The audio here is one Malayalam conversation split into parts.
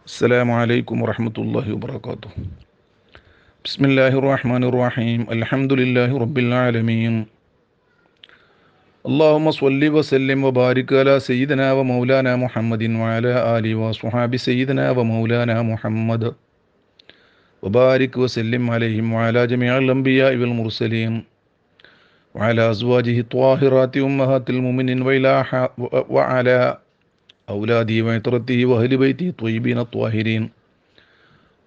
السلام عليكم ورحمة الله وبركاته. بسم الله الرحمن الرحيم. الحمد لله رب العالمين. اللهم صل وسلم وبارك على سيدنا ومولانا محمد وعلى آله وصحاب سيدنا ومولانا محمد وبارك وسلم عليهم وعلى جميع الأنبياء والمرسلين وعلى أزواجه الطاهرات أمهات المؤمنين وعلى أولاده وعترته وأهل بيته الطيبين الطاهرين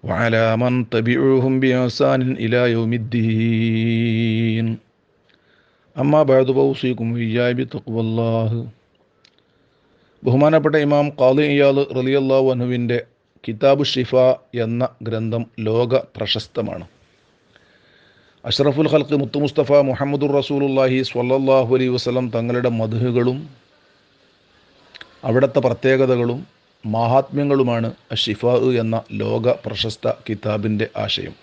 وعلى من تبعوهم بإحسان إلى يوم الدين. أما بعد فأوصيكم وإياي بتقوى الله. ബഹുമാനപ്പെട്ട ഇമാം ഖാദി ഇയാദ് റളിയല്ലാഹു അൻഹുവിൻ്റെ കിതാബു ഷിഫ എന്ന ഗ്രന്ഥം ലോക പ്രശസ്തമാണ്. അഷ്റഫുൽ ഖൽഖ് മുത്തു മുസ്തഫ മുഹമ്മദുർ റസൂലുള്ളാഹി സ്വല്ലല്ലാഹു അലൈഹി വസല്ലം തങ്ങളുടെ മദ്ഹുകളും അവിടുത്തെ പ്രത്യേകതകളും മഹാത്മ്യങ്ങളുമാണ് അഷിഫ എന്ന ലോക പ്രശസ്ത കിതാബിൻ്റെ ആശയം.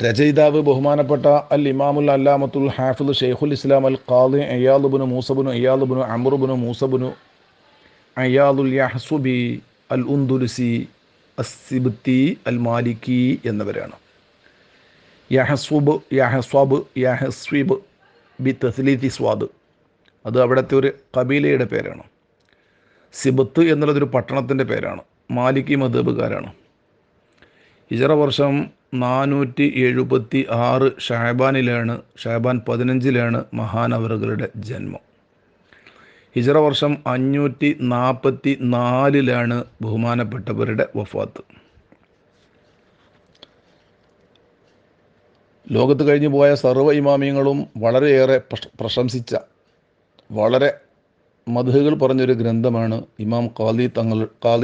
രചയിതാവ് ബഹുമാനപ്പെട്ട അൽ ഇമാമുൽ അല്ലാമത്തുൽ ഹാഫിദ് ഷെയ്ഖുൽ ഇസ്ലാം അൽ ഖാദി ഇയാദ് ബിൻ മൂസ ബിൻ ഇയാദ് ബിൻ അംർ ബിൻ മൂസ ബിൻ ഇയാദുൽ യഹ്സുബി അൽ ഉന്ദുലുസി അസ്സിബ്തി അൽ മാലിക്കി എന്നിവരാണ്. യഹ്സ്വബ് ബി തസ്ലീത്തി സ്വാദ്, അത് അവിടുത്തെ ഒരു കബീലയുടെ പേരാണ്. സിബത്ത് എന്നുള്ളതൊരു പട്ടണത്തിൻ്റെ പേരാണ്. മാലിക്കി മദ്ഹബുകാരാണ്. ഹിജറ വർഷം 476 ഷാബാൻ 15 മഹാനവറുകളുടെ ജന്മം. ഹിജറ വർഷം 544 ബഹുമാനപ്പെട്ടവരുടെ വഫാത്ത്. ലോകത്ത് കഴിഞ്ഞു പോയ സർവ്വ ഇമാമിയങ്ങളും വളരെയേറെ പ്രശംസിച്ച, വളരെ മദ്ഹുകൾ പറഞ്ഞൊരു ഗ്രന്ഥമാണ് ഇമാം ഖാദി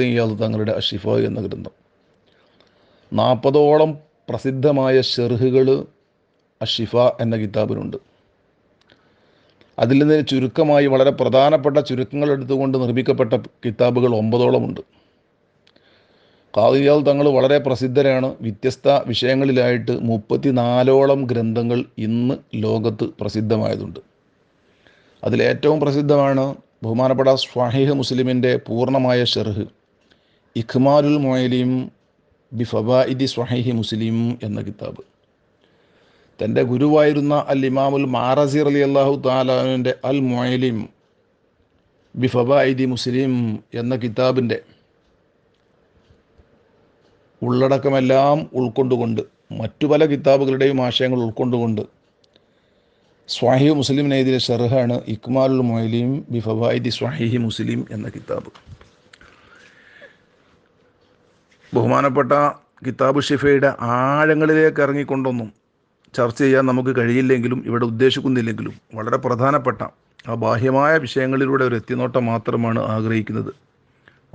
ഇയാദ് തങ്ങളുടെ അഷിഫ എന്ന ഗ്രന്ഥം. 40ഓളം പ്രസിദ്ധമായ ഷെർഹുകൾ അഷിഫ എന്ന കിതാബിനുണ്ട്. അതിൽ നിന്ന് ചുരുക്കമായി വളരെ പ്രധാനപ്പെട്ട ചുരുക്കങ്ങൾ എടുത്തുകൊണ്ട് നിർമ്മിക്കപ്പെട്ട കിതാബുകൾ 9ഓളം ഉണ്ട്. ഖാദി ഇയാദ് തങ്ങൾ വളരെ പ്രസിദ്ധരാണ്. വ്യത്യസ്ത വിഷയങ്ങളിലായിട്ട് 34ഓളം ഗ്രന്ഥങ്ങൾ ഇന്ന് ലോകത്ത് പ്രസിദ്ധമായതുണ്ട്. അതിലേറ്റവും പ്രസിദ്ധമാണ് ബഹുമാനപ്പെട്ട സ്വഹീഹ് മുസ്ലിമിൻ്റെ പൂർണ്ണമായ ഷെർഹ് ഇഖ്മാലുൽ മുഅല്ലിം ബി ഫവായിദി സ്വഹീഹ് മുസ്ലിം എന്ന കിതാബ്. തൻ്റെ ഗുരുവായിരുന്ന അൽ ഇമാമുൽ മാറസി റളിയല്ലാഹു തആലാവിൻ്റെ അൽ മുഅല്ലിം ബി ഫവായിദി മുസ്ലിം എന്ന കിതാബിൻ്റെ ഉള്ളടക്കമെല്ലാം ഉൾക്കൊണ്ടുകൊണ്ട്, മറ്റു പല കിതാബുകളുടെയും ആശയങ്ങൾ ഉൾക്കൊണ്ടുകൊണ്ട് സ്വഹീഹ് മുസ്ലിമിന് എഴുതിയ ഷർഹാണ് ഇക്മാലുൽ മുഅല്ലിം ബി ഫവായിദി സ്വഹീഹ് മുസ്ലിം എന്ന കിതാബ്. ബഹുമാനപ്പെട്ട കിതാബ് ഷിഫയുടെ ആഴങ്ങളിലേക്ക് ഇറങ്ങിക്കൊണ്ടൊന്നും ചർച്ച ചെയ്യാൻ നമുക്ക് കഴിയില്ലെങ്കിലും, ഇവിടെ ഉദ്ദേശിക്കുന്നില്ലെങ്കിലും, വളരെ പ്രധാനപ്പെട്ട ആ ബാഹ്യമായ വിഷയങ്ങളിലൂടെ ഒരു എത്തിനോട്ടം മാത്രമാണ് ആഗ്രഹിക്കുന്നത്.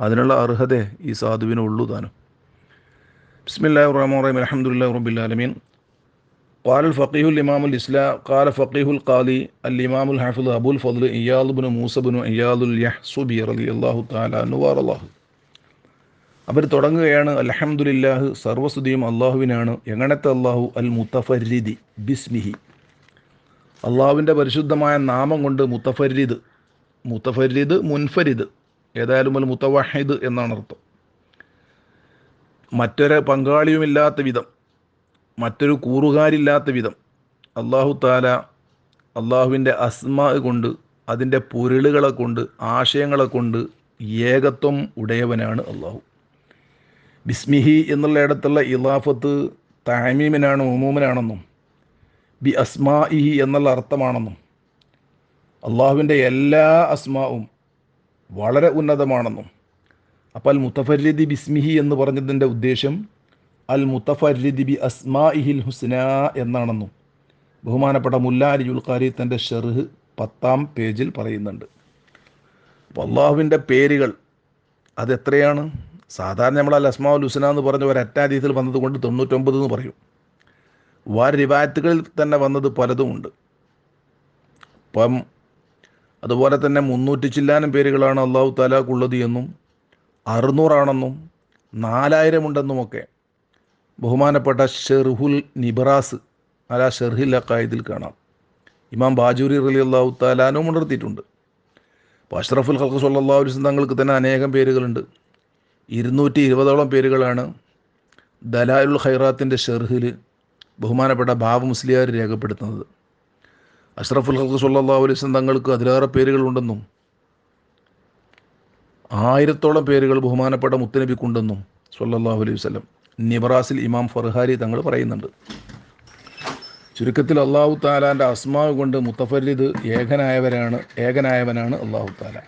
അതിനുള്ള അർഹത ഈ സാധുവിനുള്ളൂ താനും. ബിസ്മില്ലാഹിർ റഹ്മാനിർ റഹീം. അൽഹംദുലില്ലാഹി റബ്ബിൽ ആലമീൻ. قال الفقيه الإمام الإسلام قال فقيه القاضي الإمام الحافظ أبو الفضل إياض بن موسى بن إياض اليحصبي رضي الله تعالى عنه وارضاه. അവർ തുടങ്ങുകയാണ്, അൽഹംദുലില്ലാഹ്, സർവസ്തുതിയും അള്ളാഹുവിനാണ്. എങ്ങനത്തെ അള്ളാഹു? അൽ മുത്തഫരിദി ബിസ്മിഹി, അള്ളാഹുവിൻ്റെ പരിശുദ്ധമായ നാമം കൊണ്ട്. മുത്തഫരിദ് മുൻഫരിദ്, ഏതായാലും അൽ മുത്തവഹിദ് എന്നാണ് അർത്ഥം. മറ്റൊരു പങ്കാളിയുമില്ലാത്ത വിധം, മറ്റൊരു കൂറുകാരില്ലാത്ത വിധം അള്ളാഹു താല അള്ളാഹുവിൻ്റെ അസ്മാ കൊണ്ട്, അതിൻ്റെ പൊരുളുകളെ കൊണ്ട്, ആശയങ്ങളെ കൊണ്ട് ഏകത്വം ഉടയവനാണ് അള്ളാഹു. ബിസ്മിഹി എന്നുള്ള ഇടത്തുള്ള ഇലാഫത്ത് തഅമീമിനാണ്, ഉമൂമിനാണെന്നും ബി അസ്മാഇഹി എന്നുള്ള അർത്ഥമാണെന്നും അള്ളാഹുവിൻ്റെ എല്ലാ അസ്മാവും വളരെ ഉന്നതമാണെന്നും. അപ്പോൾ അൽ മുത്തഫരിദി ബിസ്മിഹി എന്ന് പറഞ്ഞതിൻ്റെ ഉദ്ദേശം അൽ മുത്തഫരിദി ബി അസ്മാഇഹിൽ ഹുസ്ന എന്നാണെന്നും ബഹുമാനപ്പെട്ട മുല്ല അലിയുൽ ഖാരി തൻ്റെ ഷർഹ് 10-ാം പേജിൽ പറയുന്നുണ്ട്. അപ്പോൾ അള്ളാഹുവിൻ്റെ പേരുകൾ അതെത്രയാണ്? സാധാരണ നമ്മൾ അൽ അസ്മാഉൽ ഹുസ്ന എന്ന് പറഞ്ഞ ഒരൊറ്റ ഹദീസിൽ വന്നതുകൊണ്ട് 99 എന്ന് പറയും. റിവായത്തുകളിൽ തന്നെ വന്നത് പലതുമുണ്ട്. അപ്പം അതുപോലെ തന്നെ 300 ചില്ലാനം പേരുകളാണ് അള്ളാഹു താലാക്കുള്ളത് എന്നും 600 4000 ഉണ്ടെന്നുമൊക്കെ ബഹുമാനപ്പെട്ട ഷെർഹുൽ നിബ്രാസ് അല ഷെർഹിൽ അഖായിദിൽ കാണാം. ഇമാം ബാജൂരി റളിയല്ലാഹു തആല അൻഹു ഉണർത്തിയിട്ടുണ്ട്. അപ്പോൾ അഷ്റഫുൽ ഖൽഖ് സ്വല്ലല്ലാഹു അലൈഹി വസല്ലം തങ്ങൾക്ക് തന്നെ അനേകം പേരുകളുണ്ട്. 220ഓളം പേരുകളാണ് ദലാലുൽ ഖൈറാത്തിൻ്റെ ഷെർഹിൽ ബഹുമാനപ്പെട്ട ബാബു മുസ്ലിയാർ രേഖപ്പെടുത്തുന്നത്. അഷ്റഫുൽ ഖൽഖ് സ്വല്ലല്ലാഹു അലൈഹി വസല്ലം തങ്ങൾക്ക് അതിലേറെ പേരുകളുണ്ടെന്നും 1000ഓളം പേരുകൾ ബഹുമാനപ്പെട്ട മുത്തനബിക്കുണ്ടെന്നും സ്വല്ലല്ലാഹു അലൈഹി വസല്ലം നിബ്രാസിൽ ഇമാം ഫർഹാരി തങ്ങൾ പറയുന്നുണ്ട്. ചുരുക്കത്തിൽ അള്ളാഹു താലാൻ്റെ അസ്മാവ് കൊണ്ട് മുത്തഫരിദ് ഏകനായവനാണ് അള്ളാഹു താല.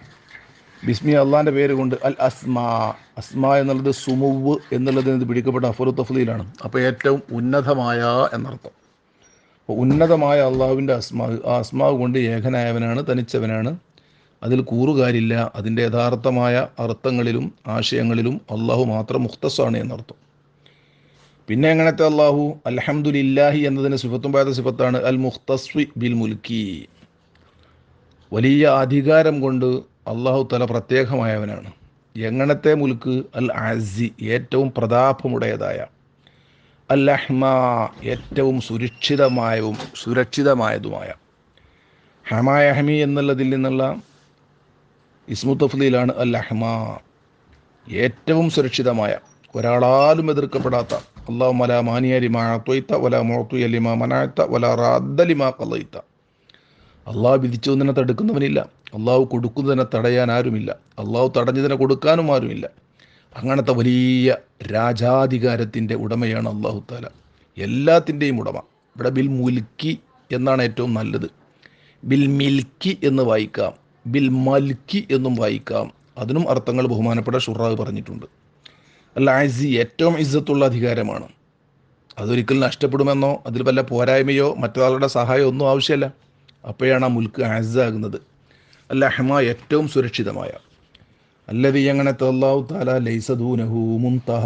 ബിസ്മി അള്ളാഹിൻ്റെ പേര് കൊണ്ട് അൽ അസ്മാ എന്നുള്ളത് സുമുവ് എന്നുള്ളതിന് പിടിക്കപ്പെട്ട അഫറു തഫ്ലീലാണ്. അപ്പോൾ ഏറ്റവും ഉന്നതമായ എന്നർത്ഥം. അപ്പോൾ ഉന്നതമായ അള്ളാഹുവിൻ്റെ ആ അസ്മാവ് കൊണ്ട് ഏകനായവനാണ്, തനിച്ചവനാണ്, അതിൽ കൂറുകാരില്ല. അതിൻ്റെ യഥാർത്ഥമായ അർത്ഥങ്ങളിലും ആശയങ്ങളിലും അള്ളാഹു മാത്രം മുഖ്തസ്സാണ് എന്നർത്ഥം. പിന്നെ എങ്ങനത്തെ അള്ളാഹു അൽഹംദുലില്ലാഹി എന്നതിന് സിഫത്തും സിഫത്താണ് അൽ മുഖ്തസ്വി ബിൽ മുൽക്കി. വലിയ അധികാരം കൊണ്ട് അള്ളാഹു തല പ്രത്യേകമായവനാണ്. എങ്ങനത്തെ മുൽക്ക് അൽ അസി ഏറ്റവും പ്രതാപമുടേതായ, അൽ അഹ്മ ഏറ്റവും സുരക്ഷിതമായതുമായ. ഹമായ ഹമി എന്നുള്ളതിൽ നിന്നുള്ള ഇസ്മു തഫ്ലീലാണ് അൽ അഹ്മ ഏറ്റവും സുരക്ഷിതമായ, ഒരാളാലും എതിർക്കപ്പെടാത്ത. അല്ലാഹുമ്മ ലാ മാനിയ ലിമാ അഅ്തൈത വലാ മുഅ്തിയ ലിമാ മനഅത വലാ റാദ്ദ ലിമാ ഖളൈത. അള്ളാഹു വിധിച്ചതിനെ തടുക്കുന്നവനില്ല, അള്ളാഹു കൊടുക്കുന്നതിനെ തടയാൻ ആരുമില്ല, അള്ളാഹു തടഞ്ഞതിനെ കൊടുക്കാനും ആരുമില്ല. അങ്ങനത്തെ വലിയ രാജാധികാരത്തിൻ്റെ ഉടമയാണ് അള്ളാഹു താല, എല്ലാത്തിൻ്റെയും ഉടമ. ഇവിടെ ബിൽ മുൽക്കി എന്നാണ് ഏറ്റവും നല്ലത്. ബിൽ മിൽക്കി എന്ന് വായിക്കാം, ബിൽ മൽക്കി എന്നും വായിക്കാം. അതിനും അർത്ഥങ്ങൾ ബഹുമാനപ്പെട്ട ഷുറാഹ് പറഞ്ഞിട്ടുണ്ട്. അൽ അസി ഏറ്റവും ഇസ്സത്തുള്ള അധികാരമാണ്. അതൊരിക്കലും നഷ്ടപ്പെടുമെന്നോ അതിൽ വല്ല പോരായ്മയോ മറ്റൊരാളുടെ സഹായമോ ഒന്നും ആവശ്യമില്ല. അപ്പോഴാണ് ആ മുൽക്ക് അസാകുന്നത്. അൽ അഹ്മ ഏറ്റവും സുരക്ഷിതമായ. അല്ലദീ അങ്ങനത്തെ അല്ലാഹു തആല ലൈസ ദൂനഹു മുൻതഹ.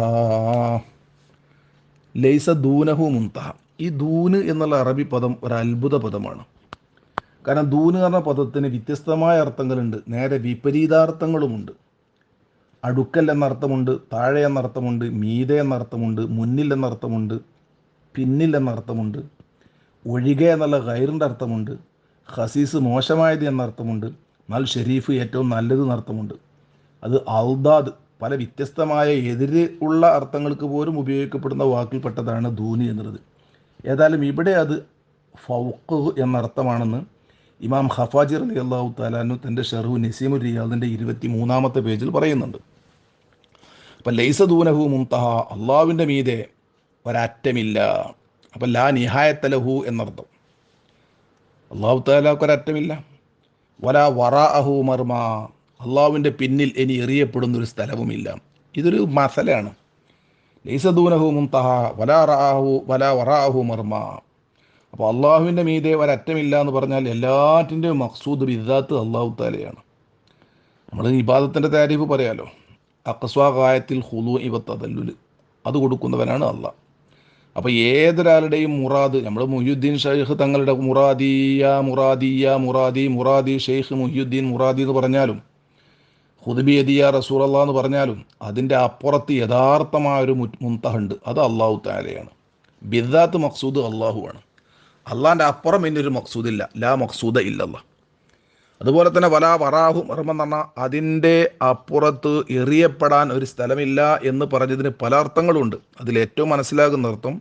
ഈ ദൂന് എന്നുള്ള അറബി പദം ഒരു അത്ഭുത പദമാണ്. കാരണം ദൂന് എന്ന പദത്തിന് വ്യത്യസ്തമായ അർത്ഥങ്ങളുണ്ട്, നേരെ വിപരീതാർത്ഥങ്ങളുമുണ്ട്. അടുക്കൽ എന്നർത്ഥമുണ്ട്, താഴെ എന്നർത്ഥമുണ്ട്, മീതെ എന്നർത്ഥമുണ്ട്, മുന്നിൽ എന്നർത്ഥമുണ്ട്, പിന്നിൽ എന്നർത്ഥമുണ്ട്, ഒഴികെ എന്നുള്ള ഗൈറിൻ്റെ അർത്ഥമുണ്ട്, ഖസീസ് മോശമായത് എന്നർത്ഥമുണ്ട്, എന്നാൽ ഷെരീഫ് ഏറ്റവും നല്ലത് എന്നർത്ഥമുണ്ട്. അത് ഔദാദ് പല വ്യത്യസ്തമായ എതിര് ഉള്ള അർത്ഥങ്ങൾക്ക് പോലും ഉപയോഗിക്കപ്പെടുന്ന വാക്കിൽപ്പെട്ടതാണ് ദൂന് എന്നുള്ളത്. ഏതായാലും ഇവിടെ അത് ഫൗഖ് എന്നർത്ഥമാണെന്ന് ഇമാം ഖഫാജി റളിയല്ലാഹു തആല അൻഹു തൻ്റെ ഷർഹു നസീമുർ റിയാദിൻ്റെ 23-ാമത്തെ പേജിൽ പറയുന്നുണ്ട്. അപ്പം ലൈസ ദൂനഹു മുൻതഹ, അള്ളാഹുവിൻ്റെ മീതെ ഒരറ്റമില്ല. അപ്പം ലാ നിഹായത്ത ലഹു എന്നർത്ഥം. അള്ളാഹു തആലാക്ക് ഒരറ്റമില്ല. വലാ വറാഅഹു മർമ, അള്ളാഹുവിൻ്റെ പിന്നിൽ ഇനി എറിയപ്പെടുന്നൊരു സ്ഥലവുമില്ല. ഇതൊരു മസലാണ്. ലൈസ ദൂനഹു മുൻതഹ വലാ വറാഅഹു മർമ. അപ്പോൾ അള്ളാഹുവിൻ്റെ മീതെ ഒരറ്റമില്ല എന്ന് പറഞ്ഞാൽ എല്ലാറ്റിൻ്റെയും മഖ്സൂദ് ബിദ്ദാത്ത് അള്ളാഹു തആലയാണ്. നമ്മൾ ഇബാദത്തിൻ്റെ താരീഫ് പറയാലോ, അഖ്സ്വാ ഗായത്തിൽ ഖുളൂഇ വതദല്ലുൽ, അത് കൊടുക്കുന്നവനാണ് അള്ളാഹ്. അപ്പോൾ ഏതൊരാളുടെയും മുറാദ്, നമ്മൾ മുഹ്യുദ്ദീൻ ഷെയ്ഖ് തങ്ങളുടെ മുറാദി ഷെയ്ഖ് മുഹ്യുദ്ദീൻ മുറാദി എന്ന് പറഞ്ഞാലും, ഖുദ്ബിയദിയ റസൂലല്ലാഹ് എന്ന് പറഞ്ഞാലും, അതിൻ്റെ അപ്പുറത്ത് യഥാർത്ഥമായൊരു മുൻതഹുണ്ട്, അത് അള്ളാഹു തആലയാണ്. ബിദ്ദാത്ത് മഖ്സൂദ് അള്ളാഹുവാണ്. അള്ളാഹിൻ്റെ അപ്പുറം ഇന്നൊരു മഖ്സൂദില്ല, ലാ മഖ്സൂദ ഇല്ലല്ലാഹ്. അതുപോലെ തന്നെ വലാ വറാഹു മർമ എന്ന് പറഞ്ഞാൽ അതിൻ്റെ അപ്പുറത്ത് എറിയപ്പെടാൻ ഒരു സ്ഥലമില്ല എന്ന് പറഞ്ഞതിന് പല അർത്ഥങ്ങളുണ്ട്. അതിലേറ്റവും മനസ്സിലാകുന്ന അർത്ഥം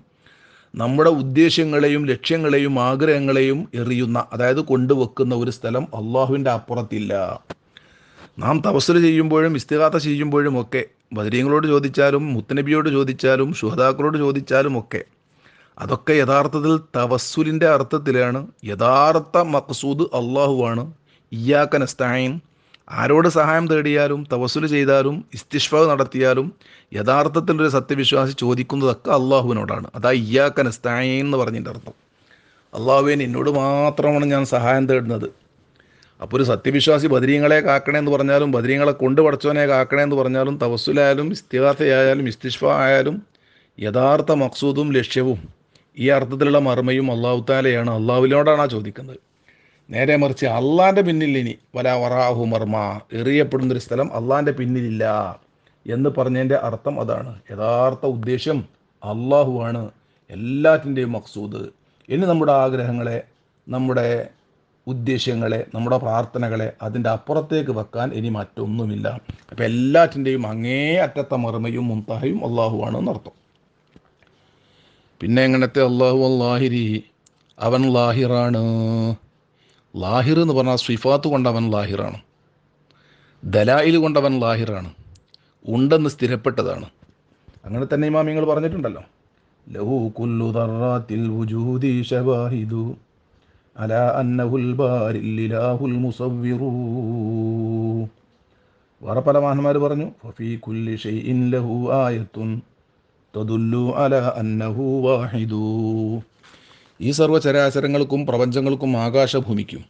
നമ്മുടെ ഉദ്ദേശ്യങ്ങളെയും ലക്ഷ്യങ്ങളെയും ആഗ്രഹങ്ങളെയും എറിയുന്ന, അതായത് കൊണ്ടുവെക്കുന്ന ഒരു സ്ഥലം അള്ളാഹുവിൻ്റെ അപ്പുറത്തില്ല. നാം തവസ്സുൽ ചെയ്യുമ്പോഴും ഇസ്തിഗാത്ത ചെയ്യുമ്പോഴും ഒക്കെ, ബദരീങ്ങളോട് ചോദിച്ചാലും മുത്തനബിയോട് ചോദിച്ചാലും ശുഹദാക്കളോട് ചോദിച്ചാലും ഒക്കെ, അതൊക്കെ യഥാർത്ഥത്തിൽ തവസ്സുലിൻ്റെ അർത്ഥത്തിലാണ്. യഥാർത്ഥ മഖ്സൂദ് അള്ളാഹുവാണ്. ഇയ്യാക നസ്തഈൻ, ആരോട് സഹായം തേടിയാലും തവസ്സുൽ ചെയ്താലും ഇസ്തിശ്ഫാ നടത്തിയാലും യഥാർത്ഥത്തിലൊരു സത്യവിശ്വാസി ചോദിക്കുന്നതൊക്കെ അള്ളാഹുവിനോടാണ്. അതാ ഇയ്യാക നസ്തഈൻ എന്ന് പറഞ്ഞതിൻ്റെ അർത്ഥം. അള്ളാഹുവേ നിന്നോട് മാത്രമാണ് ഞാൻ സഹായം തേടുന്നത്. അപ്പോൾ ഒരു സത്യവിശ്വാസി ബദരീങ്ങളെ കാക്കണേ എന്ന് പറഞ്ഞാലും ബദരീങ്ങളെ കൊണ്ട് പടച്ചോനെ കാക്കണേ എന്ന് പറഞ്ഞാലും തവസ്സുലായാലും ഇസ്തിഗാസയായാലും ഇസ്തിശ്ഫാ ആയാലും യഥാർത്ഥ മഖ്സൂദും ലക്ഷ്യവും ഈ അർത്ഥത്തിലുള്ള മർമ്മയും അള്ളാഹു തആലയാണ്. അള്ളാഹുവിനോടാണ് ആ ചോദിക്കുന്നത്. നേരെ മറിച്ച് അള്ളാഹിൻ്റെ പിന്നിൽ ഇനി വലാ വറാഹു മർമ, എറിയപ്പെടുന്നൊരു സ്ഥലം അള്ളാഹിൻ്റെ പിന്നിലില്ല എന്ന് പറഞ്ഞതിൻ്റെ അർത്ഥം അതാണ്. യഥാർത്ഥ ഉദ്ദേശ്യം അള്ളാഹുവാണ്, എല്ലാറ്റിൻ്റെയും മഖ്സൂദ്. ഇനി നമ്മുടെ ആഗ്രഹങ്ങളെ, നമ്മുടെ ഉദ്ദേശ്യങ്ങളെ, നമ്മുടെ പ്രാർത്ഥനകളെ അതിൻ്റെ അപ്പുറത്തേക്ക് വെക്കാൻ ഇനി മറ്റൊന്നുമില്ല. അപ്പം എല്ലാറ്റിൻ്റെയും അങ്ങേ അറ്റത്തെ മറുമയും മുൻതഹയും അള്ളാഹു ആണെന്നർത്ഥം. പിന്നെ എങ്ങനത്തെ അള്ളാഹു അല്ലാഹിരി, അവൻ ലാഹിറാണ്. ലാഹിർ എന്ന് പറഞ്ഞാൽ സിഫാത്ത് കൊണ്ട് അവൻ ലാഹിറാണ്, ദലായിൽ കൊണ്ട് അവൻ ലാഹിറാണ്, ഉണ്ടെന്ന് സ്ഥിരപ്പെട്ടതാണ്. അങ്ങനെ തന്നെ ഇമാമിങ്ങൾ പറഞ്ഞിട്ടുണ്ടല്ലോ, ലഹു കുല്ലു ദർറാത്തിൽ വുജൂദി ശവാഹിദു അലാ അന്നഹുൽ ബാരിൽ ഇലാഹുൽ മുസവ്വിറു. വേറെ പല മഹാന്മാർ പറഞ്ഞു, ഫഫീ കുല്ലി ഷൈഇൻ ലഹു ആയത്തുൻ തദുല്ലു അലാ അന്നഹു വാഹിദു. ഈ സർവ്വചരാചരങ്ങൾക്കും പ്രപഞ്ചങ്ങൾക്കും ആകാശഭൂമിക്കും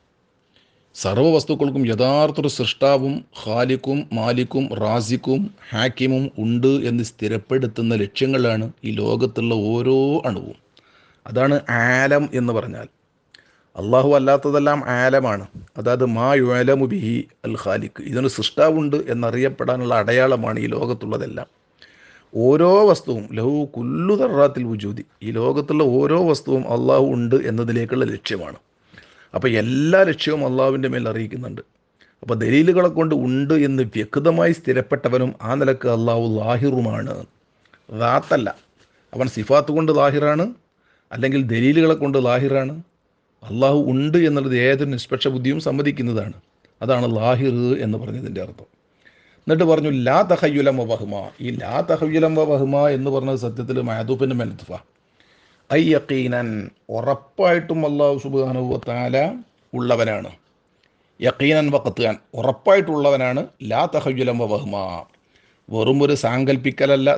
സർവ്വ വസ്തുക്കൾക്കും യഥാർത്ഥ സൃഷ്ടാവും ഖാലിക്കും മാലിക്കും റാസിക്കും ഹാക്കിമും ഉണ്ട് എന്ന് സ്ഥിരപ്പെടുത്തുന്ന ലക്ഷ്യങ്ങളാണ് ഈ ലോകത്തുള്ള ഓരോ അണുവും. അതാണ് ആലം എന്ന് പറഞ്ഞാൽ. അള്ളാഹു അല്ലാത്തതെല്ലാം ആലമാണ്. അതായത് മാ യുഅലമു ബിഹി അൽ ഖാലിഖ്, ഇതിന് സൃഷ്ടാവുണ്ട് എന്നറിയപ്പെടാനുള്ള അടയാളമാണ് ഈ ലോകത്തുള്ളതെല്ലാം. ഓരോ വസ്തുവും ലഹു കുല്ലു ദർറാത്തിൽ വുജൂദി, ഈ ലോകത്തുള്ള ഓരോ വസ്തുവും അള്ളാഹു ഉണ്ട് എന്നതിലേക്കുള്ള ലക്ഷ്യമാണ്. അപ്പോൾ എല്ലാ ലക്ഷ്യവും അള്ളാഹുവിൻ്റെ മേൽ അറിയിക്കുന്നുണ്ട്. അപ്പോൾ ദലീലുകളെ കൊണ്ട് ഉണ്ട് എന്ന് വ്യക്തമായി സ്ഥിരപ്പെട്ടവനും ആ നിലക്ക് അള്ളാഹു ലാഹിറുമാണ്. റാത്തല്ല, അവൻ സിഫാത്ത് കൊണ്ട് ലാഹിറാണ്, അല്ലെങ്കിൽ ദലീലുകളെ കൊണ്ട് ലാഹിറാണ്. അള്ളാഹു ഉണ്ട് എന്നുള്ളത് ഏതൊരു നിഷ്പക്ഷ ബുദ്ധിയും സമ്മതിക്കുന്നതാണ്. അതാണ് ലാഹിർ എന്ന് പറഞ്ഞതിൻ്റെ അർത്ഥം. എന്നിട്ട് പറഞ്ഞു ലാ തഖയ്യുലം വഹ്മ. ഈ ലാ തഖയ്യുലം വഹ്മ എന്ന് പറഞ്ഞത് സത്യത്തിൽ മഅദൂഫിൻ്റെ മെൽത്തുഫ. ഐ യഖീനൻ, ഉറപ്പായിട്ടും അല്ലാഹു സുബ്ഹാനഹു വ തആല ഉള്ളവനാണ്. യഖീനൻ വഖത്അൻ, ഉറപ്പായിട്ടുള്ളവനാണ്. ലാ തഖയ്യുലം വഹ്മ, വെറും ഒരു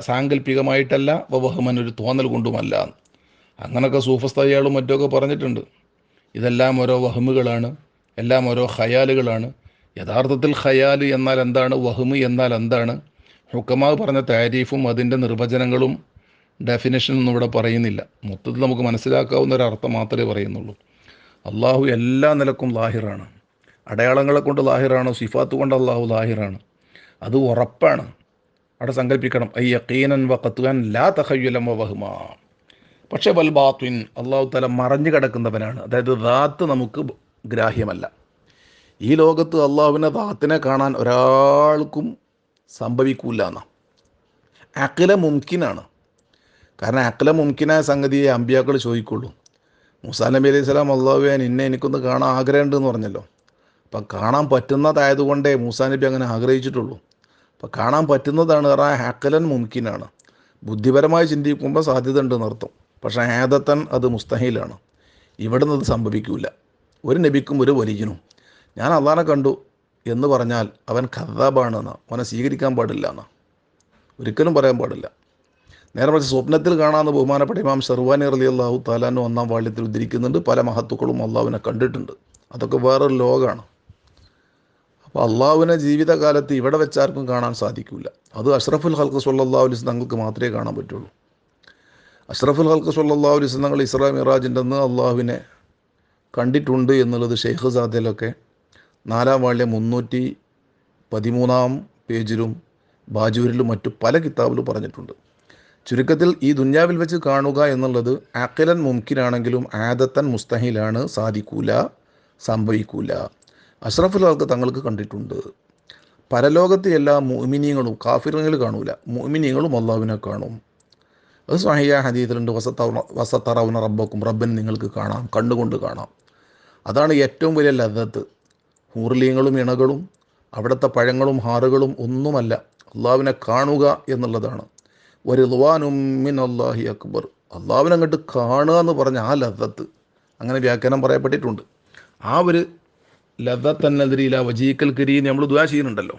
സാങ്കല്പികമായിട്ടല്ല, വഹ്മൻ ഒരു തോന്നൽ കൊണ്ടുമല്ല. അങ്ങനൊക്കെ സൂഫസ്തായികളും മറ്റൊക്കെ പറഞ്ഞിട്ടുണ്ട്. ഇതെല്ലാം ഓരോ വഹ്മുകളാണ്, എല്ലാം ഓരോ ഖയാലുകളാണ്. യഥാർത്ഥത്തിൽ ഖയാൽ എന്നാൽ എന്താണ്, വഹ്മ് എന്നാൽ എന്താണ്? ഹുക്കമാവ് പറഞ്ഞ താരീഫും അതിൻ്റെ നിർവചനങ്ങളും ഡെഫിനേഷനൊന്നും ഇവിടെ പറയുന്നില്ല. മൊത്തത്തിൽ നമുക്ക് മനസ്സിലാക്കാവുന്ന ഒരർത്ഥം മാത്രമേ പറയുന്നുള്ളൂ. അള്ളാഹു എല്ലാ നിലക്കും ലാഹിറാണ്. അടയാളങ്ങളെ കൊണ്ട് ലാഹിറാണ്, സിഫാത്ത് കൊണ്ട് അള്ളാഹു ലാഹിറാണ്. അത് ഉറപ്പാണ്. അവിടെ സങ്കല്പിക്കണം, ഐ യഖീനൻ വഖത്അൻ ലാ തഖയ്യുലൻ വഹ്മ. പക്ഷേ വൽ ബാത്തിൻ, അള്ളാഹു തആല മറഞ്ഞു കിടക്കുന്നവനാണ്. അതായത് ദാത്ത് നമുക്ക് ഗ്രാഹ്യമല്ല. ഈ ലോകത്ത് അള്ളാഹുവിനെ ദാത്തിനെ കാണാൻ ഒരാൾക്കും സംഭവിക്കൂല എന്നാണ്. അഖില മുംകിനാണ്. കാരണം അഖില മുംകിനായ സംഗതിയെ അമ്പിയാക്കൾ ചോദിക്കുള്ളൂ. മൂസാ നബി അലൈഹി സ്വലാം അള്ളാഹുവേ എനിക്കൊന്ന് കാണാൻ ആഗ്രഹമുണ്ട് എന്ന് പറഞ്ഞല്ലോ. അപ്പം കാണാൻ പറ്റുന്നതായതുകൊണ്ടേ മൂസാ നബി അങ്ങനെ ആഗ്രഹിച്ചിട്ടുള്ളൂ. അപ്പം കാണാൻ പറ്റുന്നതാണ് കാരണം അഖിലൻ മുംകിനാണ്. ബുദ്ധിപരമായി ചിന്തിക്കുമ്പോൾ സാധ്യത ഉണ്ട് എന്നർത്ഥം. പക്ഷേ ആദത്തൻ അത് മുസ്തഹീലാണ്. ഇവിടുന്ന് അത് സംഭവിക്കില്ല. ഒരു നബിക്കും ഒരു വലിയനും ഞാൻ അള്ളാഹനെ കണ്ടു എന്ന് പറഞ്ഞാൽ അവൻ ഖദ്ദാബാണെന്ന്, അവനെ സ്വീകരിക്കാൻ പാടില്ല എന്ന് ഒരിക്കലും പറയാൻ പാടില്ല. നേരെ മറിച്ച് സ്വപ്നത്തിൽ കാണാമെന്ന് ബഹുമാനപ്പെട്ട ഇമാം ഷർവാനി റളിയല്ലാഹു തആല അൻഹു ഒന്നാം വാള്യത്തിൽ ഉദ്ധരിക്കുന്നുണ്ട്. പല മഹത്തുക്കളും അള്ളാഹുവിനെ കണ്ടിട്ടുണ്ട്. അതൊക്കെ വേറൊരു ലോകമാണ്. അപ്പോൾ അള്ളാഹുവിനെ ജീവിതകാലത്ത് ഇവിടെ വെച്ചാർക്കും കാണാൻ സാധിക്കില്ല. അത് അഷ്റഫുൽ ഖൽഖ് സ്വല്ലല്ലാഹു അലൈഹി വസല്ലം തങ്ങൾക്ക് മാത്രമേ കാണാൻ പറ്റുള്ളൂ. അഷ്റഫുൽ ഖൽഖ് സ്വല്ലല്ലാഹു അലൈഹി വസല്ലം തങ്ങൾ ഇസ്രാ മിറാജിൻ്റെ അന്ന് അള്ളാഹുവിനെ കണ്ടിട്ടുണ്ട് എന്നുള്ളത് ഷെയ്ഖ് സാദിലൊക്കെ 4-ാം വാള്യം 313 പേജിലും ബാജൂരിലും മറ്റു പല കിതാബിലും പറഞ്ഞിട്ടുണ്ട്. ചുരുക്കത്തിൽ ഈ ദുന്യാവിൽ വെച്ച് കാണുക എന്നുള്ളത് അഖിലൻ മുംകിനാണെങ്കിലും ആദത്തൻ മുസ്തഹിലാണ്, സാധിക്കൂല, സംഭവിക്കൂല. അഷ്റഫുൽ ഖൽഖ് തങ്ങൾക്ക് കണ്ടിട്ടുണ്ട്. പരലോകത്തെ എല്ലാ മുഅ്മിനീങ്ങളും, കാഫിറുകൾ കാണൂല, മുഅ്മിനീങ്ങളും അള്ളാഹുവിനെ കാണും. അത് സ്വഹീഹ ഹദീസിലുണ്ട്, വസതറൗന റബ്ബക്കും, റബ്ബൻ നിങ്ങൾക്ക് കാണാം, കണ്ടുകൊണ്ട് കാണാം. അതാണ് ഏറ്റവും വലിയ ലദ്ദത്ത്. ഹൂർലീങ്ങളും ഇണകളും അവിടുത്തെ പഴങ്ങളും ഹാറുകളും ഒന്നുമല്ല, അള്ളാഹുവിനെ കാണുക എന്നുള്ളതാണ്. ഒരു റിദ്വാനും മിനല്ലാഹി അക്ബർ, അള്ളാഹുവിനെ അങ്ങോട്ട് കാണുക എന്ന് പറഞ്ഞ ആ ലദ്ദത്ത്, അങ്ങനെ വ്യാഖ്യാനം പറയപ്പെട്ടിട്ടുണ്ട്. ആ ഒരു ലദ്ദത്തന്നതിരില വജീക്കൽ കരീം നമ്മൾ ദുആ ചെയ്യുന്നുണ്ടല്ലോ.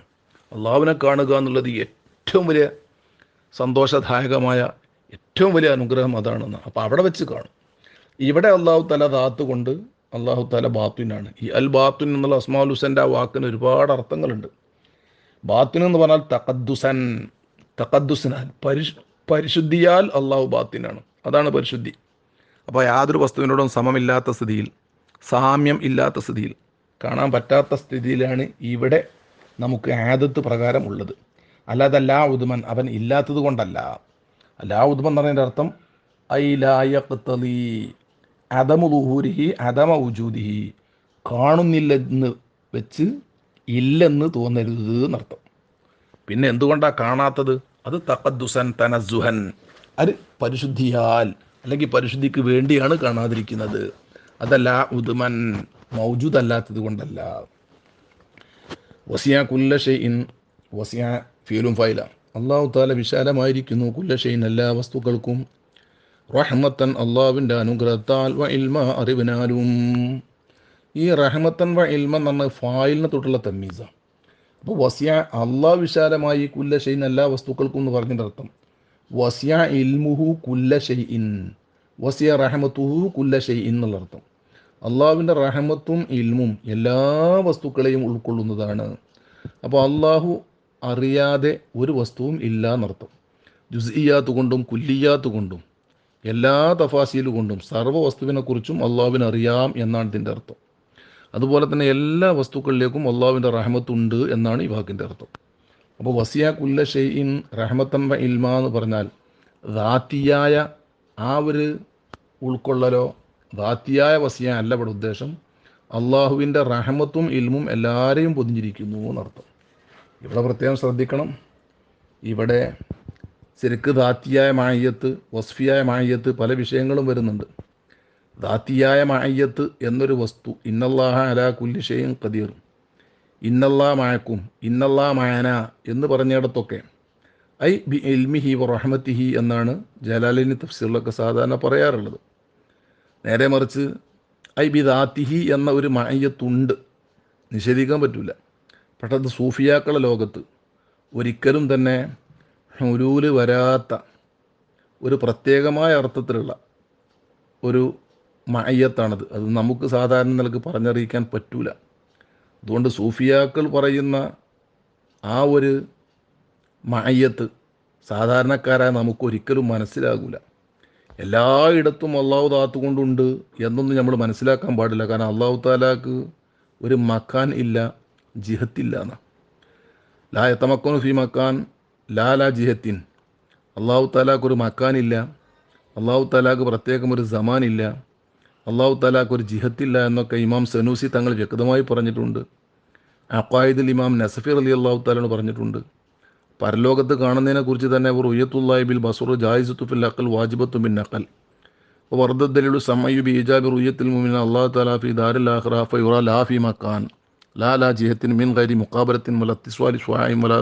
അള്ളാഹുവിനെ കാണുക എന്നുള്ളത് ഏറ്റവും വലിയ സന്തോഷദായകമായ ഏറ്റവും വലിയ അനുഗ്രഹം അതാണെന്ന്. അപ്പോൾ അവിടെ വെച്ച് കാണും. ഇവിടെ അള്ളാഹു തആല ദാത്ത് കൊണ്ട്, അള്ളാഹു തആല ബാത്തിനാണ്. ഈ അൽ ബാത്തിൻ എന്നുള്ള അസ്മാഉൽ ഹുസ്നൻ്റെ ആ വാക്കിന് ഒരുപാട് അർത്ഥങ്ങളുണ്ട്. ബാത്തിൻ എന്ന് പറഞ്ഞാൽ തഖദ്ദുസിനാൽ പരിശുദ്ധിയാൽ അള്ളാഹു ബാത്തിനാണ്. അതാണ് പരിശുദ്ധി. അപ്പോൾ യാതൊരു വസ്തുവിനോടും സമമില്ലാത്ത സ്ഥിതിയിൽ, സാമ്യം ഇല്ലാത്ത സ്ഥിതിയിൽ, കാണാൻ പറ്റാത്ത സ്ഥിതിയിലാണ് ഇവിടെ നമുക്ക് ആദത്ത് പ്രകാരം ഉള്ളത്. അല്ലാതെ ലാ ഉദ്മൻ, അവൻ ഇല്ലാത്തത് കൊണ്ടല്ല. ലാ ഉദ്മൻ എന്ന് പറയുന്നതിൻ്റെ അർത്ഥം ഐ ലാ യഖ്തലി അദമു ളുഹൂരിഹി അദമ വുജൂദിഹി, കാണുന്നില്ലെന്ന് വെച്ച് ഇല്ലെന്ന് തോന്നരുത് എന്നർത്ഥം. പിന്നെ എന്തുകൊണ്ടാണ് കാണാത്തത്? അത് തഖദ്ദുസൻ തനസുഹൻ, അത് പരിശുദ്ധിയാൽ അല്ലെങ്കിൽ പരിശുദ്ധിക്ക് വേണ്ടിയാണ് കാണാതിരിക്കുന്നത്. അതല്ല ഉദ്മൻ, മൗജൂദല്ലാത്തത് കൊണ്ടല്ല. വസിയ കുല്ല ഷൈഇൻ, വസിയ ഫീലും ഫൈല, അള്ളാഹു താല വിശാലമായിരിക്കുന്നു കുല്ല ഷൈഇൻ എല്ലാ വസ്തുക്കൾക്കും, റഹ്മത്തൻ അള്ളാഹുവിൻ്റെ അനുഗ്രഹത്താൽ, വ ഇൽമ അറിവിനാലും. ഈ റഹ്മത്തൻ വ ഇൽമ എന്ന് പറഞ്ഞ ഫായിലിനെ തൊട്ടുള്ള തമ്മീസാണ്. അപ്പോൾ വസിയ അള്ളാഹു വിശാലമായി കുല്ല ഷൈഇൻ എല്ലാ വസ്തുക്കൾക്കും എന്ന് പറഞ്ഞതിൻ്റെ അർത്ഥം വസിയ ഇൽമുഹു കുല്ല ഷൈഇൻ, വസിയ റഹ്മത്തുഹു കുല്ല ഷൈഇൻ എന്നുള്ള അർത്ഥം. അള്ളാഹുവിൻ്റെ റഹ്മത്തും ഇൽമും എല്ലാ വസ്തുക്കളെയും ഉൾക്കൊള്ളുന്നതാണ്. അപ്പോൾ അള്ളാഹു അറിയാതെ ഒരു വസ്തുവും ഇല്ല എന്നർത്ഥം. ജുസ്ഇയാത്ത് കൊണ്ടും കുല്ലിയാത്ത് കൊണ്ടും എല്ലാ തഫാസീൽ കൊണ്ടും സർവ്വ വസ്തുവിനെക്കുറിച്ചും അള്ളാഹുവിന് അറിയാം എന്നാണ് ഇതിൻ്റെ അർത്ഥം. അതുപോലെ തന്നെ എല്ലാ വസ്തുക്കളിലേക്കും അള്ളാഹുവിൻ്റെ റഹ്മത്തുണ്ട് എന്നാണ് ഈ വാക്കിൻ്റെ അർത്ഥം. അപ്പോൾ വസിയ കുല്ല ഷൈഇൻ റഹ്മത്തൻ വ ഇൽമ എന്ന് പറഞ്ഞാൽ ദാത്തിയായ ആ ഒരു ഉൾക്കൊള്ളലോ ദാത്തിയായ വസിയ അല്ല ഇവിടെ ഉദ്ദേശം. അള്ളാഹുവിൻ്റെ റഹ്മത്തും ഇൽമും എല്ലാവരെയും പൊതിഞ്ഞിരിക്കുന്നു എന്നർത്ഥം. ഇവിടെ പ്രത്യേകം ശ്രദ്ധിക്കണം. ഇവിടെ ശരിക്ക് ദാത്തിയായ മായ്യത്ത്, വസ്ഫിയായ മായ്യത്ത് പല വിഷയങ്ങളും വരുന്നുണ്ട്. ദാത്തിയായ മായ്യത്ത് എന്നൊരു വസ്തു, ഇന്നല്ലാഹ അലാ കുല്ലി ഷൈഇൻ ഖദീർ, ഇന്നല്ലാ മഅക്കും, ഇന്നല്ലാ മഅന എന്ന് പറഞ്ഞിടത്തൊക്കെ ഐ ബി ഇൽമിഹി വ റഹ്മത്തിഹി എന്നാണ് ജലാലിനി തഫ്സീറിലൊക്കെ സാധാരണ പറയാറുള്ളത്. നേരെ മറിച്ച് ഐ ബി ദാത്തിഹി എന്ന ഒരു മഅയ്യത്തുണ്ട്, നിഷേധിക്കാൻ പറ്റില്ല. പക്ഷേ അത് സൂഫിയാക്കളുടെ ലോകത്ത് ഒരിക്കലും തന്നെ ഹുലൂല് വരാത്ത ഒരു പ്രത്യേകമായ അർത്ഥത്തിലുള്ള ഒരു മഅയ്യത്താണത്. അത് നമുക്ക് സാധാരണ നിലക്ക് പറഞ്ഞറിയിക്കാൻ പറ്റൂല. അതുകൊണ്ട് സൂഫിയാക്കൾ പറയുന്ന ആ ഒരു മഅയ്യത്ത് സാധാരണക്കാരായ നമുക്കൊരിക്കലും മനസ്സിലാകില്ല. എല്ലായിടത്തും അള്ളാഹു താത്തുകൊണ്ടുണ്ട് എന്നൊന്നും നമ്മൾ മനസ്സിലാക്കാൻ പാടില്ല. കാരണം അള്ളാഹു താലാക്ക് ഒരു മക്കാൻ ഇല്ല, ജിഹത്തില്ല എന്നാണ്. ലാ യതമക്കനു ഫി മക്കാൻ ലാ ജിഹത്തിൻ. അള്ളാഹു താലാക്ക് ഒരു മക്കാനില്ല, അള്ളാഹു താലാക്ക് പ്രത്യേകം ഒരു സമാനില്ല, അള്ളാഹു താലാക്ക് ഒരു ജിഹത്തില്ല എന്നൊക്കെ ഇമാം സനൂസി തങ്ങൾ വ്യക്തമായി പറഞ്ഞിട്ടുണ്ട്. അഖായിദുൽ ഇമാം നസഫി റളി അള്ളാഹു താലാണ് പറഞ്ഞിട്ടുണ്ട്. പരലോകത്ത് കാണുന്നതിനെക്കുറിച്ച് തന്നെ റുയ്യത്തുല്ലാഹി ബിൽ ബസ്റു ജായിസത്തു ഫിൽ അഖൽ വാജിബത്തു ബിൻ നഖൽ വർദ്ദദലിലു സമയു ബി ഇജാബി റുയ്യത്തിൽ മുഅ്മിന അല്ലാഹു തആല ഫി ദാരിൽ ആഖിറ ഫയുറ ലാ ഫി മക്കാൻ ലാ ജിഹത്തിൻ മിൻ ഗൈരി മുഖാബലത്തിൻ വല ഇത്തിസ്വാലി ശുആഇൻ വല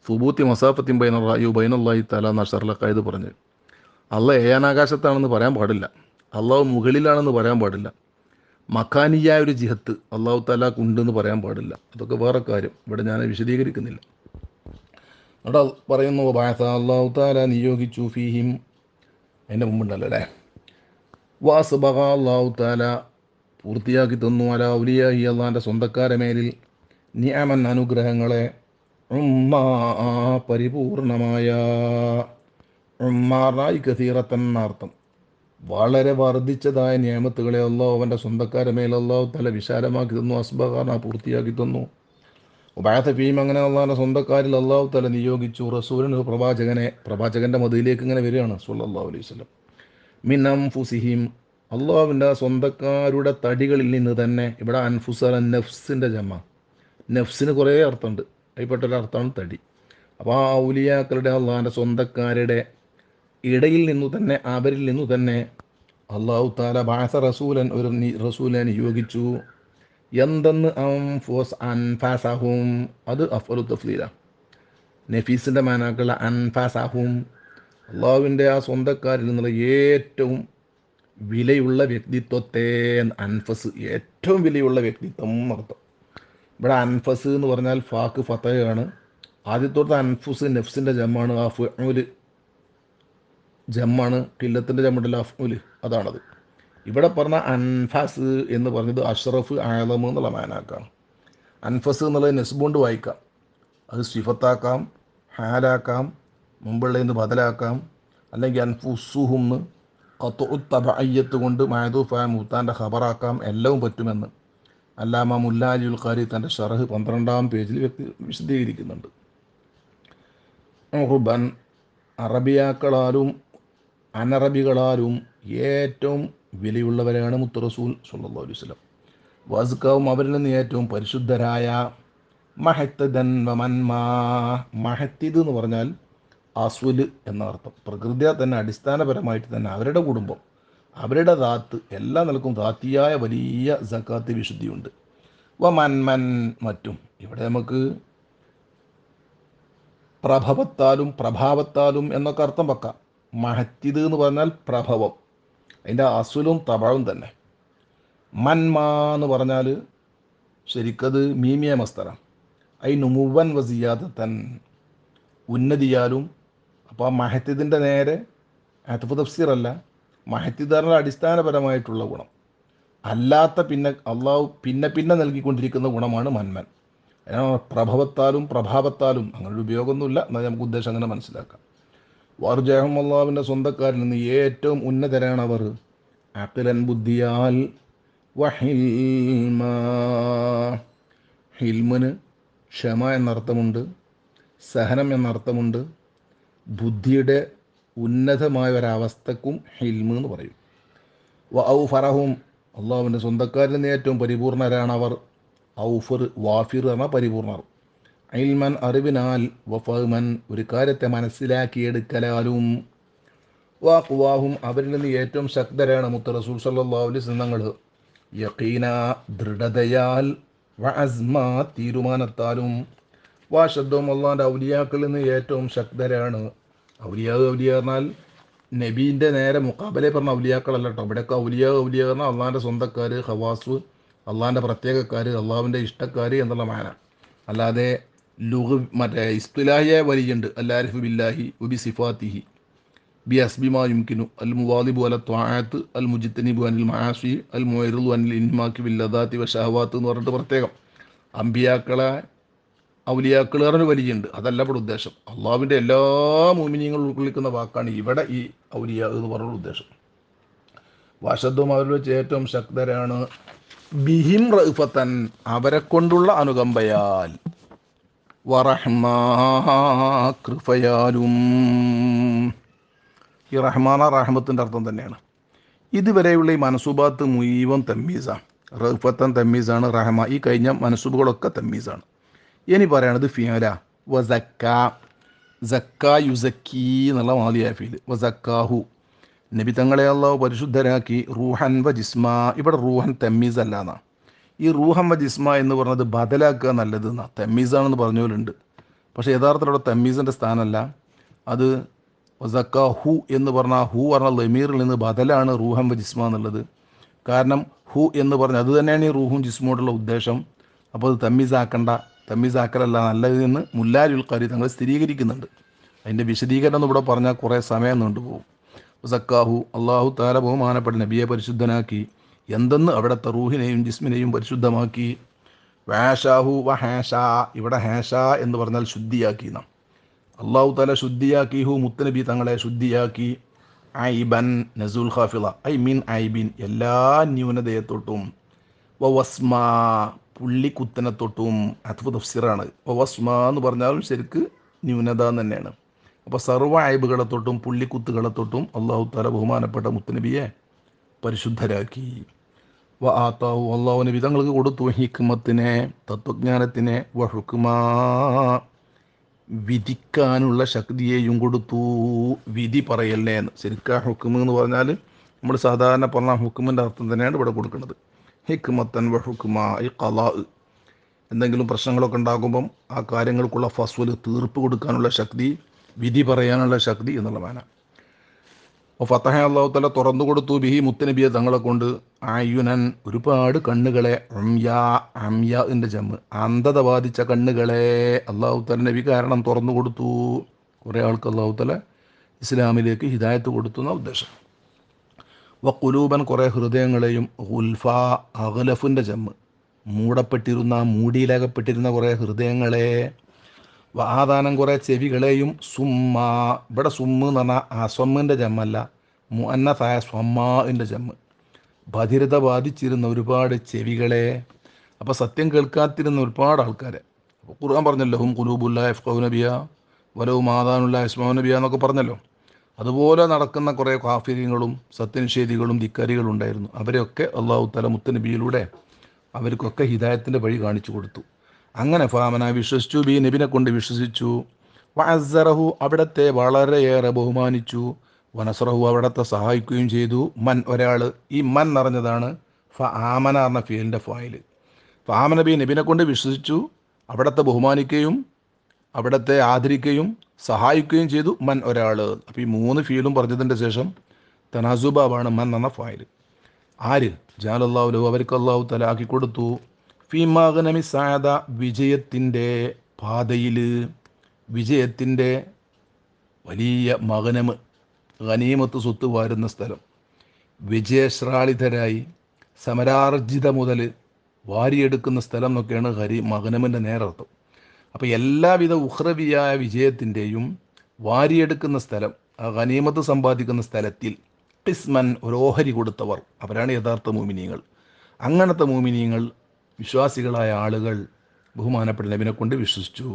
സുബൂത്തി മസാഫത്തിൻ ബൈന റഅയി ബൈന അല്ലാഹി തആല നഷറൽ ഖൈദ് പറഞ്ഞു. അള്ളാഹ് ഏഴാനാകാശത്താണെന്ന് പറയാൻ പാടില്ല, അള്ളാഹു മുകളിലാണെന്ന് പറയാൻ പാടില്ല, മക്കാനിയായ ഒരു ജിഹത്ത് അള്ളാഹു തആലാക്ക് ഉണ്ടെന്ന് പറയാൻ പാടില്ല. അതൊക്കെ വേറെ കാര്യം, ഇവിടെ ഞാൻ വിശദീകരിക്കുന്നില്ല. അവിടെ പറയുന്നു ബഅസ അല്ലാഹു തആല നിയോഗിച്ചു ഫീഹിം, അതിൻ്റെ മുമ്പുണ്ടല്ലോ അല്ലേ, വാസ്ബഗ അല്ലാഹു തആല പൂർത്തിയാക്കി തന്നു അലാ ഔലിയാഹി അള്ളാഹിൻ്റെ സ്വന്തക്കാരെ മേലിൽ നിഅമൻ അനുഗ്രഹങ്ങളെ, ഉമ്മാ പരിപൂർണമായ, ഉമ്മാറായി കസീറത്തൻ എന്നർത്ഥം, വളരെ വർദ്ധിച്ചതായ നിയമത്തുകളെ അള്ളാഹു അവൻ്റെ സ്വന്തക്കാരെ മേൽ അള്ളാഹു തആല വിശാലമാക്കി തന്നു. അസ്ബഗ പൂർത്തിയാക്കി തന്നു. ഉബായത്ത ഫീം, അങ്ങനെ അള്ളാഹിൻ്റെ സ്വന്തക്കാരിൽ അള്ളാഹു തആല നിയോഗിച്ചു റസൂലിന് പ്രവാചകനെ, പ്രവാചകൻ്റെ മദീനയിലേക്ക് ഇങ്ങനെ വരികയാണ് സ്വല്ലല്ലാഹു അലൈഹി വസല്ലം. മിൻ അൻഫുസിഹിം, അള്ളാഹുവിൻ്റെ സ്വന്തക്കാരുടെ തടികളിൽ നിന്ന് തന്നെ. ഇവിടെ അൻഫുസ് നഫ്സിൻ്റെ ജമ, നഫ്സിന് കുറേ അർത്ഥമുണ്ട്, അതിൽപ്പെട്ടൊരർത്ഥമാണ് തടി. അപ്പോൾ ആ ഔലിയാക്കളുടെ അള്ളാഹിൻ്റെ സ്വന്തക്കാരുടെ ഇടയിൽ നിന്നു തന്നെ, അവരിൽ നിന്നു തന്നെ അള്ളാഹു തആല ബഅസ റസൂലൻ, ഒരു റസൂലിനെ നിയോഗിച്ചു. എന്തെന്ന് അൻഫാസഹും, അത് അഫ്അലു തഫ്ലീല, നഫീസിൻ്റെ മാനാക്കളുള്ള അൻഫാസഹും, അള്ളാഹുവിൻ്റെ ആ സ്വന്തക്കാരിൽ നിന്നുള്ള ഏറ്റവും വിലയുള്ള വ്യക്തിത്വത്തെ, അൻഫസ് ഏറ്റവും വിലയുള്ള വ്യക്തിത്വം എന്നർത്ഥം. ഇവിടെ അൻഫസ് എന്ന് പറഞ്ഞാൽ ഫാക്ക് ഫതയാണ്. ആദ്യത്തോട്ട് അൻഫുസ് നഫ്സിൻ്റെ ജമ്മാണ്, ആ ഫുഅല് ജമ്മാണ്, കില്ലത്തിൻ്റെ ജമ്മുണ്ടല്ലോ അഫ്ഉല്, അതാണത്. ഇവിടെ പറഞ്ഞ അൻഫാസ് എന്ന് പറഞ്ഞത് അഷ്റഫ് ആലം എന്നുള്ള മാനാക്കാണ്. അൻഫസ് എന്നുള്ളത് നെസ്ബുകൊണ്ട് വായിക്കാം, അത് സിഫത്താക്കാം, ഹാലാക്കാം, മുമ്പുള്ളതിന് ബദലാക്കാം, അല്ലെങ്കിൽ അൻഫുസുഹുന്ന് ഖത്ഉ തബഅയ്യത്ത് കൊണ്ട് മഅദൂഫായ മുത്താൻ്റെ ഖബറാക്കാം, എല്ലാം പറ്റുമെന്ന് അല്ലാമ മുല്ലാ അലിയുൽ ഖാരി തൻ്റെ ഷറഹ് 12-ാം പേജിൽ വിശദീകരിക്കുന്നുണ്ട്. റുബൻ, അറബിയാക്കളാലും അനറബികളാലും ഏറ്റവും വിലയുള്ളവരാണ് മുത്ത് റസൂൽ സ്വല്ലല്ലാഹു അലൈഹി വസല്ലം. വസ്കാവും അവരിൽ നിന്ന് ഏറ്റവും പരിശുദ്ധരായ മഹത്തദൻ വമന്മാ. മഹത്തിദ് എന്ന് പറഞ്ഞാൽ അസ്വല് എന്നർത്ഥം. പ്രകൃതിയെ തന്നെ അടിസ്ഥാനപരമായിട്ട് തന്നെ അവരുടെ കുടുംബം, അവരുടെ ദാത്ത് എല്ലാ നിലക്കും ദാത്തിയായ വലിയ സക്കാത്ത് വിശുദ്ധിയുണ്ട്. വമന്മൻ മറ്റും. ഇവിടെ നമുക്ക് പ്രഭാവത്താലും എന്നൊക്കെ അർത്ഥം വെക്കാം. മഹത്തിദ് എന്ന് പറഞ്ഞാൽ പ്രഭവം, അതിൻ്റെ അസ്വലും തബവും തന്നെ. മന്മാ എന്ന് പറഞ്ഞാൽ ശരിക്കത് മീമിയ മസ്തറ. അതിന് മുവൻ വസിയാദത്തൻ, ഉന്നതിയാലും. അപ്പോൾ ആ മഹത്തിദിൻ്റെ നേരെ അത്ഫ് തഫ്സീറല്ല, മഹത്തിദാറിൻ്റെ അടിസ്ഥാനപരമായിട്ടുള്ള ഗുണം അല്ലാത്ത പിന്നെ അള്ളാഹു പിന്നെ നൽകിക്കൊണ്ടിരിക്കുന്ന ഗുണമാണ് മന്മൻ. പ്രഭാവത്താലും അങ്ങനൊരു ഉപയോഗമൊന്നുമില്ല, എന്നാൽ നമുക്ക് ഉദ്ദേശം അങ്ങനെ മനസ്സിലാക്കാം. വർജഹം, അള്ളാഹുവിൻ്റെ സ്വന്തക്കാരിൽ നിന്ന് ഏറ്റവും ഉന്നതരാണ് അവർ. അഖിലൻ, ബുദ്ധിയാൽ. വഹിൽമ, ഹിൽമിന് ക്ഷമ എന്നർത്ഥമുണ്ട്, സഹനം എന്നർത്ഥമുണ്ട്. ബുദ്ധിയുടെ ഉന്നതമായ ഒരവസ്ഥക്കും ഹിൽമ് എന്ന് പറയും. ഔഫറഹും, അള്ളാഹുവിൻ്റെ സ്വന്തക്കാരിൽ നിന്ന് ഏറ്റവും പരിപൂർണരാണ് അവർ. ഔഫർ, വാഫിർ എന്ന പരിപൂർണർ. ഇൽമൻ, അറിവിനാൽ. വഫഹ്മൻ, ഒരു കാര്യത്തെ മനസ്സിലാക്കിയെടുക്കലാലും. വാഖ്വാഹും, അവരിൽ നിന്ന് ഏറ്റവും ശക്തരാണ് മുത്ത് റസൂൽ സല്ലല്ലാഹു അലൈഹി വസല്ലം തങ്ങൾ. യഖീന, ദൃഢതയാൽ. വഅസ്മ, തീരുമാനത്താലും. വാശദ്ദും, അള്ളാഹിൻ്റെ ഔലിയാക്കളിൽ നിന്ന് ഏറ്റവും ശക്തരാണ്. ഔലിയ പറഞ്ഞാൽ നബീൻ്റെ നേരെ മുഖാബലെ പറഞ്ഞ ഔലിയാക്കളല്ല കേട്ടോ. ഇവിടെയൊക്കെ ഔലിയ പറഞ്ഞാൽ അള്ളാഹിൻ്റെ സ്വന്തക്കാർ, ഖവാസ്, അള്ളാഹിൻ്റെ പ്രത്യേകക്കാർ, അള്ളാഹുവിൻ്റെ ഇഷ്ടക്കാർ എന്നുള്ള മാന. അല്ലാതെ മറ്റേ ഇസ്തിലാഹിയായ വലിയുണ്ട്. അല്ലാരിഫു ബില്ലാഹി ഉബി സിഫാത്തിഹി ബി അസ്ബിമാ യുംകിനു അൽ മുവാദിബു അല ത്വാഅത്ത് അൽ മുജ്തനിബു അനിൽ മആസി അൽ മുഅരിദു അനിൽ ഇൻമാക്കി ബില്ലദാത്തി വശഹവാത്ത് എന്ന് പറഞ്ഞിട്ട് പ്രത്യേകം അമ്പിയാക്കളെ ഔലിയാക്കൾ പറഞ്ഞൊരു വലിയുണ്ട്. അതല്ല ഇവിടെ ഉദ്ദേശം. അള്ളാഹുവിൻ്റെ എല്ലാ മുഅ്മിനീങ്ങളും ഉൾക്കൊള്ളിക്കുന്ന വാക്കാണ് ഇവിടെ ഈ ഔലിയ എന്ന് പറഞ്ഞ ഉദ്ദേശം. വശദ്ദും, അവരിൽ വെച്ച് ഏറ്റവും ശക്തരാണ്. ബിഹിം റഅഫത്തൻ, അവരെ കൊണ്ടുള്ള അനുകമ്പയാൽ. വറഹ്മ, കൃപയാലും. ഈ റഹ്മാന റഹ്മത്തിൻ്റെ അർത്ഥം തന്നെയാണ്. ഇതുവരെയുള്ള ഈ മനസൂബാത്ത് മുഴുവൻ തമ്മീസാണ്. റഅഫത്തൻ തമ്മീസാണ്, റഹ്മ ഈ കഴിഞ്ഞ മനസൂബുകളൊക്കെ തമ്മീസാണ്. ഇനി പറയണത് ഫിയല. വസക്ക, സക്ക യുസക്കി എന്നുള്ള മാലിയായ ഫീല്. വസക്കാഹു, നബി തങ്ങളെ അള്ളാഹു പരിശുദ്ധരാക്കി. റൂഹൻ വ ജിസ്മ, ഇവിടെ റൂഹൻ തമ്മീസ് അല്ല എന്നാ. ഈ റൂഹൻ വ ജിസ്മ എന്ന് പറഞ്ഞത് ബദലാക്കുക നല്ലത് എന്നാ. തമ്മീസാണെന്ന് പറഞ്ഞവരുണ്ട്. പക്ഷേ യഥാർത്ഥത്തിൽ അവിടെ തമ്മീസിൻ്റെ സ്ഥാനമല്ല. അത് വസക്ക ഹു എന്ന് പറഞ്ഞാൽ ഹു പറഞ്ഞ ലമീറിൽ നിന്ന് ബദലാണ് റൂഹൻ വ ജിസ്മ എന്നുള്ളത്. കാരണം ഹു എന്ന് പറഞ്ഞാൽ അത് തന്നെയാണ് ഈ റൂഹും ജിസ്മോടുള്ള ഉദ്ദേശം. അപ്പോൾ അത് തമ്മീസാക്കലല്ല നല്ലത് എന്ന് മുല്ലാലുൽ ഖാരി തങ്ങൾ സ്ഥിരീകരിക്കുന്നുണ്ട്. അതിൻ്റെ വിശദീകരണം ഇവിടെ പറഞ്ഞാൽ കുറേ സമയം നീണ്ടുപോകും. സക്കാഹു, അള്ളാഹു താല ബഹുമാനപ്പെട്ട നബിയെ പരിശുദ്ധനാക്കി. എന്തെന്ന് അവിടുത്തെ റൂഹിനെയും ജിസ്മിനെയും പരിശുദ്ധമാക്കി. വാഷാഹു വ ഹാഷ, ഇവിടെ ഹാഷ എന്ന് പറഞ്ഞാൽ ശുദ്ധിയാക്കി നാം. അള്ളാഹു താല ശുദ്ധിയാക്കി. ഹു, മുത്തനബി തങ്ങളെ ശുദ്ധിയാക്കി. ഐബൻ, നസുൽ ഖാഫിള, ഐ മീൻ ഐബിൻ, എല്ലാ ന്യൂനതയെ തൊട്ടും. വസ്മ, പുള്ളിക്കുത്തനെ തൊട്ടും. അത്ഫ് തഫ്സീറാണ്. വസ്മ എന്ന് പറഞ്ഞാലും ശരിക്ക് ന്യൂനത തന്നെയാണ്. അപ്പോൾ സർവ്വ ഐബുകളെ തൊട്ടും പുള്ളിക്കുത്തുകളെ തൊട്ടും അള്ളാഹു താല ബഹുമാനപ്പെട്ട മുത്തനബിയെ പരിശുദ്ധരാക്കി. ആത്താഹു, അള്ളാഹു നബി തങ്ങൾക്ക് കൊടുത്തു. ഹിക്മത്തിനെ, തത്വജ്ഞാനത്തിനെ. ഹുക്മാ, വിധിക്കാനുള്ള ശക്തിയെയും കൊടുത്തു. വിധി പറയല്ലേ എന്ന്. ശരിക്കും ഹുക്മ എന്ന് പറഞ്ഞാൽ നമ്മൾ സാധാരണ പറഞ്ഞ ഹുക്മിൻ്റെ അർത്ഥം തന്നെയാണ് ഇവിടെ കൊടുക്കുന്നത്. ഹിക്മത്തൻ വ ഹുക്മ, ഈ ഖലാ, എന്തെങ്കിലും പ്രശ്നങ്ങളൊക്കെ ഉണ്ടാകുമ്പം ആ കാര്യങ്ങൾക്കുള്ള ഫസ്വൽ, തീർപ്പ് കൊടുക്കാനുള്ള ശക്തി, വിധി പറയാനുള്ള ശക്തി എന്നുള്ള മാന. അപ്പോൾ ഫതഹ, അള്ളാഹു തആല തുറന്നു കൊടുത്തു. ബിഹി, മുത്തനബിയെ തങ്ങളെ കൊണ്ട്. ആയുനൻ, ഒരുപാട് കണ്ണുകളെ. അംയാൻ്റെ ജമ്മ്, അന്ധത ബാധിച്ച കണ്ണുകളെ അള്ളാഹു തആല നബി കാരണം തുറന്നു കൊടുത്തു. കുറേ ആൾക്ക് അള്ളാഹു തആല ഇസ്ലാമിലേക്ക് ഹിദായത്ത് കൊടുത്തു എന്ന ഉദ്ദേശം. വഖുലൂബൻ, കുറേ ഹൃദയങ്ങളെയും. ഗുൽഫ, അഗ്ലഫിൻ്റെ ജമ്മ്, മൂടപ്പെട്ടിരുന്ന, മൂടിയിലകപ്പെട്ടിരുന്ന കുറേ ഹൃദയങ്ങളെ. ആദാനം, കുറേ ചെവികളെയും. സുമ്മ, ഇവിടെ സുമ്മ് എന്ന് പറഞ്ഞാൽ അസ്വമ്മിൻ്റെ ജമ്മല്ല, മുഅന്നസായ സ്വമ്മാൻ്റെ ജമ്മ്, ബധിരത ബാധിച്ചിരുന്ന ഒരുപാട് ചെവികളെ. അപ്പോൾ സത്യം കേൾക്കാത്തിരുന്ന ഒരുപാട് ആൾക്കാരെ. അപ്പോൾ ഖുർആൻ പറഞ്ഞല്ലോ, ഹും ഖുലൂബുല്ലാ യഫ്ഖഹൂന ബിഹാ വലഹും ആദാനുല്ലാ യസ്മഊന ബിഹാ എന്നൊക്കെ പറഞ്ഞല്ലോ. അതുപോലെ നടക്കുന്ന കുറേ കാഫിര്യങ്ങളും സത്യനിഷേധികളും ധിക്കാരികളും ഉണ്ടായിരുന്നു. അവരെയൊക്കെ അള്ളാഹു തആല മുത്തനബിയിലൂടെ അവർക്കൊക്കെ ഹിദായത്തിൻ്റെ വഴി കാണിച്ചു കൊടുത്തു. അങ്ങനെ ഫാമന വിശ്വസിച്ചു, ബി നബിനെ കൊണ്ട് വിശ്വസിച്ചു. വഅസ്സറഹു അവിടത്തെ വളരെയേറെ ബഹുമാനിച്ചു. വനസ്റഹു അവിടത്തെ സഹായിക്കുകയും ചെയ്തു. മൻ ഒരാൾ, ഈ മൻ നിറഞ്ഞതാണ് ആമന എന്ന ഫീലിൻ്റെ ഫായിൽ. ഫാമന ബി നബിനെ കൊണ്ട് വിശ്വസിച്ചു, അവിടത്തെ ബഹുമാനിക്കുകയും അവിടത്തെ ആദരിക്കുകയും സഹായിക്കുകയും ചെയ്തു. മൻ ഒരാൾ. അപ്പോൾ ഈ 3 ഫീലും പറഞ്ഞതിൻ്റെ ശേഷം തനാസുബാബാണ് മൻ എന്ന ഫായിൽ. ആര്? ജാലല്ലാഹു ലഹു അവർക്ക് അല്ലാഹു തആല ആക്കി കൊടുത്തു. ഫീ മഗ്നമി സഅദ വിജയത്തിൻ്റെ പാതയിൽ, വിജയത്തിൻ്റെ വലിയ മഗ്നം, ഗനീമത്ത് സ്വത്ത് വാരുന്ന സ്ഥലം, വിജയശ്രാളിതരായി സമരാർജിത മുതൽ വാരിയെടുക്കുന്ന സ്ഥലം എന്നൊക്കെയാണ് മഗ്നമിൻ്റെ നേരർത്ഥം. അപ്പോൾ എല്ലാവിധ ഉഖ്റവിയായ വിജയത്തിൻ്റെയും വാരിയെടുക്കുന്ന സ്ഥലം, ആ ഗനീമത്ത് സമ്പാദിക്കുന്ന സ്ഥലത്തിൽ ഖിസ്മൻ ഒരു ഓഹരി കൊടുത്തവർ, അവരാണ് യഥാർത്ഥ മുഅ്മിനീങ്ങൾ. അങ്ങനത്തെ മുഅ്മിനീങ്ങൾ, വിശ്വാസികളായ ആളുകൾ ബഹുമാനപ്പെട്ട നബിനെ കൊണ്ട് വിശ്വസിച്ചു.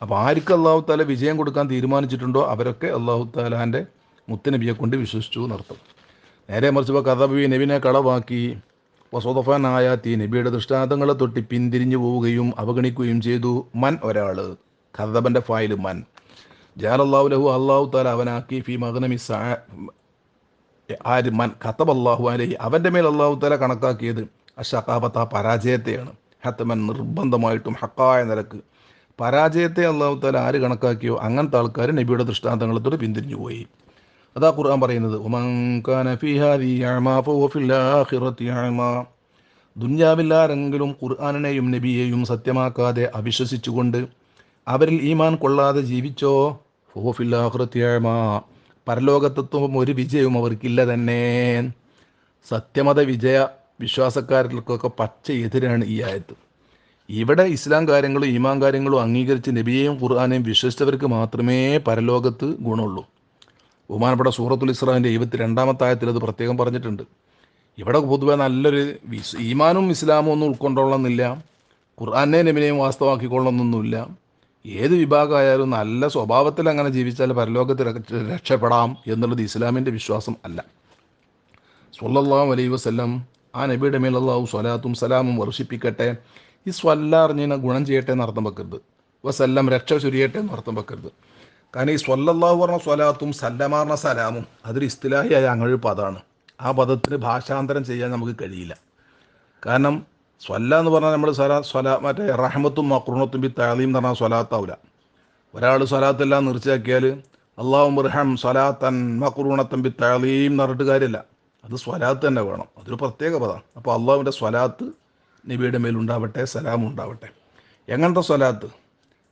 അപ്പോൾ ആർക്ക് അല്ലാഹു തആല വിജയം കൊടുക്കാൻ തീരുമാനിച്ചിട്ടുണ്ടോ അവരൊക്കെ അല്ലാഹു തആലാൻ്റെ മുത്തുനബിയെ കൊണ്ട് വിശ്വസിച്ചു എന്നർത്ഥം. നേരെ മറിച്ച് കഥബി നബിനെ കളവാക്കി, വസോദഫാൻ ആയാത്തി നബിയുടെ ദൃഷ്ടാന്തങ്ങളെ തൊട്ട് പിന്തിരിഞ്ഞു പോവുകയും അവഗണിക്കുകയും ചെയ്തു. മൻ ഒരാൾ, ഖദബൻ്റെ ഫായിൽ മൻ. ജാലല്ലാഹു ലഹു അല്ലാഹു തആല അവനാക്കി ഫീ മഗ്നമി ആര്? മൻ ഖതബല്ലാഹു അലൈഹി അവൻ്റെ മേൽ അല്ലാഹു തആല കണക്കാക്കിയത് അശഖാബത്ത പരാജയത്തെയാണ്. ഹത്തമൻ നിർബന്ധമായിട്ടും ഹക്കായ നിലക്ക് പരാജയത്തെ അല്ലാഹു തആല ആര് കണക്കാക്കിയോ അങ്ങനത്തെ ആൾക്കാർ നബിയുടെ ദൃഷ്ടാന്തങ്ങളെ തൊട്ട് പിന്തിരിഞ്ഞു പോയി. അതാ ഖുർആൻ പറയുന്നത്, വമൻ കാന ഫീ ഹാദിഹി അഅമാ ഫഹുവ ഫിൽ ആഖിറതി അഅമാ. ദുനിയാവിൽ ആരെങ്കിലും ഖുർആനെയും നബിയെയും സത്യമാക്കാതെ അവിശ്വസിച്ചുകൊണ്ട് അവരിൽ ഈമാൻ കൊള്ളാതെ ജീവിച്ചോ, ഫഹുവ ഫിൽ ആഖിറതി അഅമാ, പരലോകത്വം ഒരു വിജയവും അവർക്കില്ല തന്നെ. സത്യമത വിജയ വിശ്വാസക്കാർക്കൊക്കെ പച്ച എതിരാണ് ഈ ആയത്ത്. ഇവിടെ ഇസ്ലാം കാര്യങ്ങളും ഈമാൻ കാര്യങ്ങളും അംഗീകരിച്ച് നബിയെയും ഖുർആനെയും വിശ്വസിച്ചവർക്ക് മാത്രമേ പരലോകത്ത് ഗുണമുള്ളൂ. ബഹുമാനപ്പെട്ട സൂറത്തുൽ ഇസ്രാന്റെ 72-ാമത്തെ ആയത്തിൽ അത് പ്രത്യേകം പറഞ്ഞിട്ടുണ്ട്. ഇവിടെ പൊതുവെ നല്ലൊരു ഈമാനും ഇസ്ലാമും ഒന്നും ഉൾക്കൊള്ളണമെന്നില്ല, ഖുർആനെയും നബിനെയും വാസ്തവാക്കിക്കൊള്ളണമെന്നൊന്നുമില്ല. ഏത് വിഭാഗമായാലും നല്ല സ്വഭാവത്തിൽ അങ്ങനെ ജീവിച്ചാൽ പരലോകത്ത് രക്ഷപ്പെടാം എന്നുള്ളത് ഇസ്ലാമിൻ്റെ വിശ്വാസം അല്ല. സ്വല്ലല്ലാഹു അലൈഹി വസല്ലം ആ നബിയുടെ മേൽ അല്ലാഹു സ്വലാത്തും സലാമും വർഷിപ്പിക്കട്ടെ. ഈ സ്വല്ല അറിഞ്ഞതിനെ ഗുണം ചെയ്യട്ടെ എന്ന് അർത്ഥം വെക്കരുത്, വസല്ലം രക്ഷ ചൊരിയട്ടെ എന്ന് അർത്ഥം വെക്കരുത്. കാരണം ഈ സ്വല്ലല്ലാഹു പറഞ്ഞ സ്വലാത്തും സല്ലമ പറഞ്ഞ സലാമും അതൊരു ഇസ്തിലാഹിയായ അങ്ങനെ ഒരു പദമാണ്. ആ പദത്തിന് ഭാഷാന്തരം ചെയ്യാൻ നമുക്ക് കഴിയില്ല. കാരണം സ്വല്ല എന്ന് പറഞ്ഞാൽ നമ്മൾ മറ്റേ റഹ്മത്തും മഖ്റൂനത്തും ബി തഅലീം എന്ന് പറഞ്ഞാൽ സ്വലാത്താവില്ല. ഒരാൾ സ്വലാത്തെല്ലാം നിർച്ചയാക്കിയാൽ അല്ലാഹുമ്മ ഇർഹം സ്വലാത്തൻ മഖ്റൂനത്തൻ ബി തഅലീം എന്ന് പറഞ്ഞിട്ട് കാര്യമില്ല. അത് സ്വലാത്ത് തന്നെ വേണം, അതൊരു പ്രത്യേക പദമാണ്. അപ്പോൾ അള്ളാഹുവിൻ്റെ സ്വലാത്ത് നബിയുടെ മേലുണ്ടാവട്ടെ, സലാം ഉണ്ടാവട്ടെ. എങ്ങനത്തെ സ്വലാത്ത്?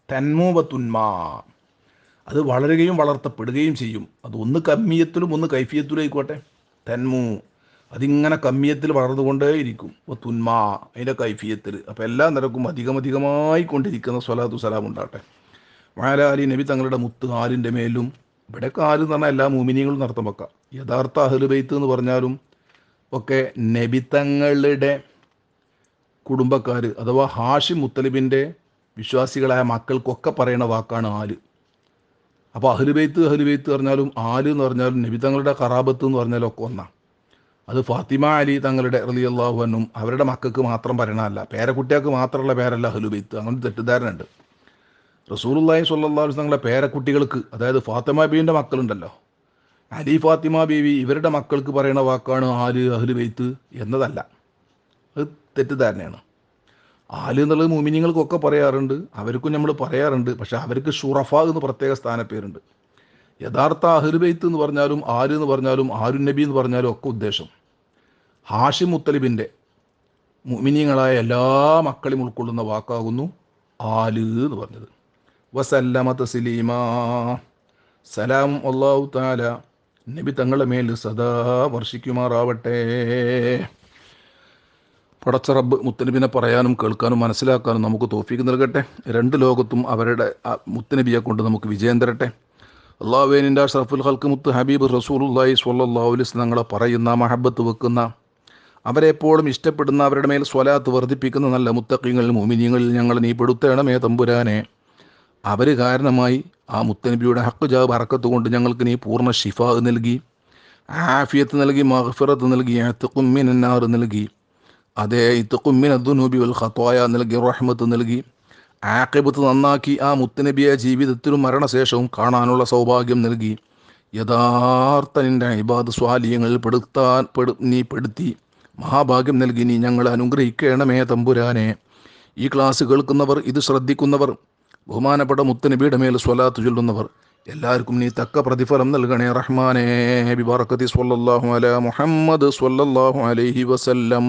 തന്മൂബത്തുന്മാ, അത് വളരുകയും വളർത്തപ്പെടുകയും ചെയ്യും. അത് ഒന്ന് കമ്മിയത്തിലും ഒന്ന് കൈഫിയത്തിലും ആയിക്കോട്ടെ. തന്മൂ, അതിങ്ങനെ കമ്മിയത്തിൽ വളർന്നുകൊണ്ടേയിരിക്കും. തുന്മാ അതിൻ്റെ കൈഫിയത്തിൽ. അപ്പോൾ എല്ലാ നിരക്കും അധികമായി കൊണ്ടിരിക്കുന്ന സ്വലാത്തു സലാം ഉണ്ടാവട്ടെ. വാലാലി നബി തങ്ങളുടെ മുത്ത് ആലിൻ്റെ മേലും. ഇവിടെയൊക്കെ ആല് എന്ന് പറഞ്ഞാൽ എല്ലാ മുഅ്മിനീങ്ങളും നടത്തം വെക്കാം. യഥാർത്ഥ അഹ്ലു ബൈത്ത് എന്ന് പറഞ്ഞാലും ഒക്കെ നബി തങ്ങളുടെ കുടുംബക്കാർ അഥവാ ഹാഷിം മുത്തലിബിൻ്റെ വിശ്വാസികളായ മക്കൾക്കൊക്കെ പറയുന്ന വാക്കാണ് ആല്. അപ്പോൾ അഹ്ലു ബൈത്ത് പറഞ്ഞാലും ആല് എന്ന് പറഞ്ഞാലും നബി തങ്ങളുടെ ഖറാബത്ത് എന്ന് പറഞ്ഞാലും ഒക്കെ ഒന്നാണ്. അത് ഫാത്തിമ അലി തങ്ങളുടെ റളിയല്ലാഹു അൻഹും അവരുടെ മക്കൾക്ക് മാത്രം പറയണമല്ല, പേരക്കുട്ടികൾക്ക് മാത്രമുള്ള പേരല്ല അഹ്ലു ബൈത്ത്. അങ്ങനെ തെറ്റിദ്ധാരണ ഉണ്ട്. റസൂലുള്ളാഹി സ്വല്ലല്ലാഹു അലൈഹി വസല്ലം തങ്ങളുടെ പേരക്കുട്ടികൾക്ക്, അതായത് ഫാത്തിമ ബീവിൻ്റെ മക്കളുണ്ടല്ലോ, അലി ഫാത്തിമ ബീവി, ഇവരുടെ മക്കൾക്ക് പറയുന്ന വാക്കാണ് ആല് അഹ്ലു ബൈത്ത് എന്നതല്ല. അത് തെറ്റിദ്ധാരണയാണ്. ആല് എന്നുള്ളത് മുഅ്മിനീങ്ങൾക്കൊക്കെ പറയാറുണ്ട്, അവർക്കും നമ്മൾ പറയാറുണ്ട്. പക്ഷെ അവർക്ക് ഷുറഫ എന്ന് പ്രത്യേക സ്ഥാനപ്പേരുണ്ട്. യഥാർത്ഥ അഹ്ലു ബൈത്ത് എന്ന് പറഞ്ഞാലും ആല് എന്ന് പറഞ്ഞാലും ആരുൻ നബി എന്ന് പറഞ്ഞാലും ഒക്കെ ഉദ്ദേശം ഹാഷിം മുത്തലിബിൻ്റെ മുഅ്മിനീങ്ങളായ എല്ലാ മക്കളെയും ഉൾക്കൊള്ളുന്ന വാക്കാകുന്നു ആല് എന്ന് പറഞ്ഞത്. വസല്ലമ തസ്ലീമാ, സലാം അല്ലാഹു തആല നബി തങ്ങളുടെ മേൽ സദാ വർഷിക്കുമാറാവട്ടെ. പടച്ച റബ്ബ് മുത്തനബിനെ പറയാനും കേൾക്കാനും മനസ്സിലാക്കാനും നമുക്ക് തൗഫീഖ് നൽകട്ടെ. രണ്ട് ലോകത്തും അവരുടെ മുത്തനബിയെ കൊണ്ട് നമുക്ക് വിജയം തരട്ടെ. അല്ലാഹുവിൻ്റെ അഷ്റഫുൽ ഖൽഖ് മുത്ത് ഹബീബ് റസൂലുള്ളാഹി സ്വല്ലല്ലാഹു അലൈഹി വസല്ലം തങ്ങളെ പറയുന്ന മഹബത്ത് വെക്കുന്ന, അവരെപ്പോഴും ഇഷ്ടപ്പെടുന്ന, അവരുടെ മേൽ സ്വലാത്ത് വർദ്ധിപ്പിക്കുന്ന നല്ല മുത്തഖീങ്ങൾ മുഅ്മിനീങ്ങളിൽ ഞങ്ങൾ നീ പെടുത്തണമേ തമ്പുരാനെ. അവർ കാരണമായി ആ മുത്തനബിയുടെ ഹക്ക് ജാ ബറക്കത്ത് കൊണ്ട് ഞങ്ങൾക്ക് നീ പൂർണ്ണ ഷിഫാ നൽകി, ആഫിയത്ത് നൽകി, മഗ്ഫിറത്ത് നൽകി, ഇഅ്തിഖും മിനന്നാർ നൽകി. അതേ ഇത്തഖുമ്മിന ദുനൂബി വൽ ഖത്വായ നൽകി, റഹ്മത്ത് നൽകി, ആഖിബത്ത് നന്നാക്കി ആ മുത്തുനബിയെ ജീവിതത്തിലും മരണശേഷവും കാണാനുള്ള സൗഭാഗ്യം നൽകി, യഥാർത്ഥ നിൻ്റെ ഇബാദ് സ്വാലിയങ്ങളിൽ നീ പെടുത്തി മഹാഭാഗ്യം നൽകി നീ ഞങ്ങളെ അനുഗ്രഹിക്കണമേ തമ്പുരാനെ. ഈ ക്ലാസ് കേൾക്കുന്നവർ, ഇത് ശ്രദ്ധിക്കുന്നവർ, ബഹുമാനപ്പെട്ട മുത്തുനബിയുടെ മേൽ സ്വലാത്ത് ചൊല്ലുന്നവർ എല്ലാവർക്കും നീ തക്ക പ്രതിഫലം നൽകണേ റഹ്മാനേ. ബിബറകതി സ്വല്ലല്ലാഹു അലാ മുഹമ്മദ് സ്വല്ലല്ലാഹു അലൈഹി വസല്ലം.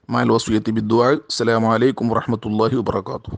മഅൽ വസിയത്തി ബിദ്ദുആ. അസ്സലാമു അലൈക്കും വറഹ്മത്തുള്ളാഹി വബറകാതുഹു.